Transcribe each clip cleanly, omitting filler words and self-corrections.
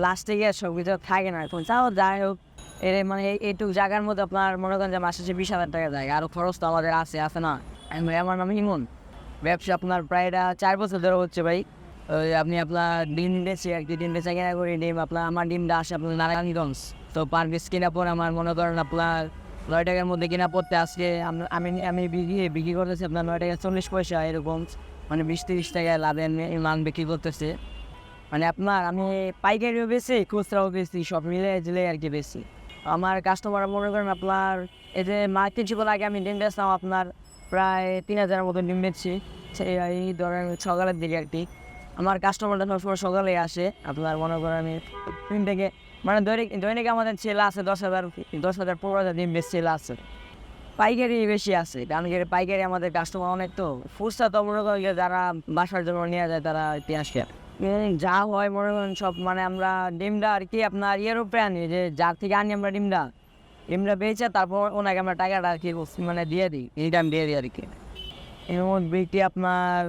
লাস্টে গিয়ে সব কিছু থাকে না। এখন তাও যাই হোক, এর মানে এইটুকু জায়গার মধ্যে আপনার মনে করেন যে মাসে 20,000 টাকা যায়। আরও খরচ তো আমাদের আছে না? আমার নাম ইমন। ব্যবসা আপনার প্রায় এটা 4 বছর ধরে হচ্ছে ভাই। ওই আপনি আপনার ডিম বেচি আর কি, ডিম বেচা কেনা করি। ডিম আপনার আমার ডিমটা আসে আপনার নারায়ণগঞ্জ। তো পার পিস কেনার পর আমার মনে করেন আপনার 9 টাকার মধ্যে কেনা পড়তে আজকে আমি আমি বিক্রি করতেছি আপনার 9 টাকা 40 পয়সা এরকম, মানে 20-30 টাকায় লাভের মান বিক্রি করতেছে। মানে আপনার আমি পাইকারিও বেশি, খুচরাও বেশি, সব মিলে জিলে আর কি বেশি। আমার কাস্টমার মনে করেন আপনার এই যে মার্কেট জীবন আগে আমি ডিম বেচতাম আপনার প্রায় 3,000-এর মতো ডিম বেচছি। এই ধরেন সকালের দিকে আর কি। আমার কাস্টমারটা সবসময় সকালে আসে আপনার মনে করেন আমি 3 থেকে মানে দৈনিক আমাদের ছেলে আছে 10,000 15,000 ডিম বেশ ছেলে আছে। পাইকারি বেশি আছে, কারণ কি পাইকারি আমাদের কাস্টমার অনেক, তো ফুচকা তো মনে করেন যারা বাসার জন্য নিয়ে যায় তারা ইতিহাসকে যা হয় মনে করেন সব, মানে আমরা ডিমটা আর কি আপনার ইয়ের উপরে আনি, যে যার থেকে আনি আমরা ডিমটা বেচে তারপর ওনাকে আমরা টাকাটা আর কি মানে দিয়ে দিই, রিটার্ন দিয়ে দিই আর কি। এর মধ্যে বিক্রি আপনার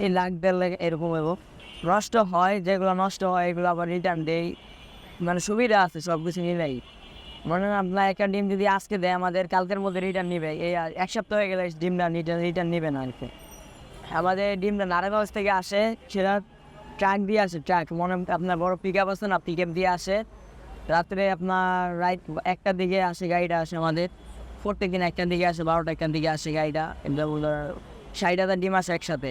এই লাখ 1.5 লাখ এরকম এবং নষ্ট হয়, যেগুলো নষ্ট হয় এগুলো আবার রিটার্ন দেই। মানে সুবিধা আছে সব কিছু মিলাই। মনে হয় আপনার একটা ডিম যদি আজকে দেয় আমাদের কালকের মধ্যে রিটার্ন নেবে, এই আর 1 সপ্তাহ হয়ে গেলে ডিমটা রিটার্ন নেবে না আর কি। আমাদের ডিমটা নারায়ণগঞ্জ থেকে আসে, সেটা ট্রাক দিয়ে আসে, ট্রাক মনে আপনার বড় পিক আপ আছে না, পিক আপ দিয়ে আসে। রাত্রে আপনার রাত 1টার দিকে আসে গাড়িটা, আসে আমাদের প্রত্যেক দিন 1টার দিকে আসে, 12টা 1টার দিকে আসে গাড়িটা। যেমন 60,000 ডিম আসে একসাথে।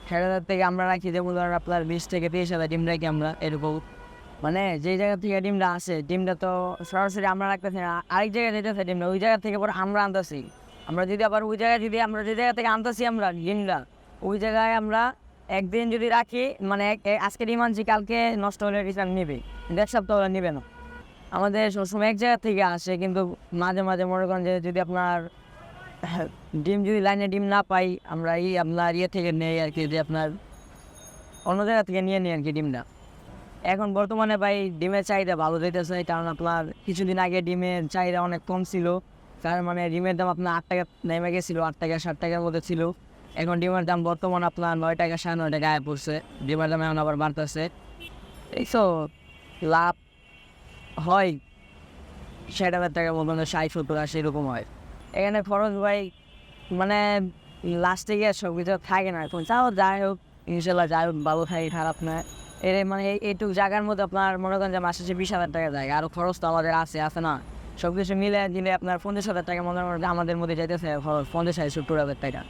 60,000 থেকে আমরা রাখি যেমন আপনার 20 থেকে 30,000 ডিম রাখি আমরা এরকম। মানে যেই জায়গা থেকে ডিমটা আসে, ডিমটা তো সরাসরি আমরা রাখতেছি না, আরেক জায়গায় যেতেছে ডিমটা, ওই জায়গা থেকে পরে আমরা আনতেছি। আমরা যদি আবার ওই জায়গায় আমরা যে জায়গা থেকে আনতেছি আমরা ডিমটা, ওই জায়গায় আমরা একদিন যদি রাখি, মানে আজকে ডিম আনছি কালকে নষ্ট হলে রিটার্ন নেবে, 1 সপ্তাহ হলে নেবে না। আমাদের সবসময় এক জায়গা থেকে আসে, কিন্তু মাঝে মাঝে মনে করেন যে যদি আপনার ডিম যদি লাইনে ডিম না পাই, আমরা আপনার থেকে নেই আর কি, যে আপনার অন্য জায়গা থেকে নিয়ে নিই আর কি ডিমটা। এখন বর্তমানে ভাই ডিমের চাহিদা ভালো যেতেছে, কারণ আপনার কিছুদিন আগে ডিমের চাহিদা অনেক কম ছিল, কারণ মানে ডিমের দাম আপনার 8 টাকা নেমে গেছিলো, 8 টাকা 60 টাকার মধ্যে ছিল। এখন ডিমের দাম বর্তমান আপনার 9 টাকা 9.5 টাকা আয় পড়ছে, ডিমের দাম এখন আবার বাড়তেছে। এই তো লাভ হয় 60,000 টাকার মতো, 60-70 এরকম হয়। এখানে খরচ ভাই মানে লাস্টে গিয়ে সব কিছু থাকে না। এখন তাও যাই হোক, ইনশাল্লাহ যাই হোক, ভালো থাকি খারাপ না। এর মানে এইটুকু জায়গার মধ্যে আপনার মনে করেন যে মাসে 20,000 টাকা যায়, আরও খরচ তো আমাদের আছে না? সব কিছু মিলে দিলে আপনার 50,000 টাকা মনে করেন আমাদের মধ্যে যাইতেছে খরচ, 50-70,000 টাকা।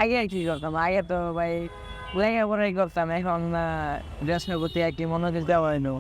আগে আর কি করতাম, আগে তো ভাই লেখাপড়াই করতাম, এখন ব্যবসা করতে আর কি মনোযোগ দেওয়া হয় না।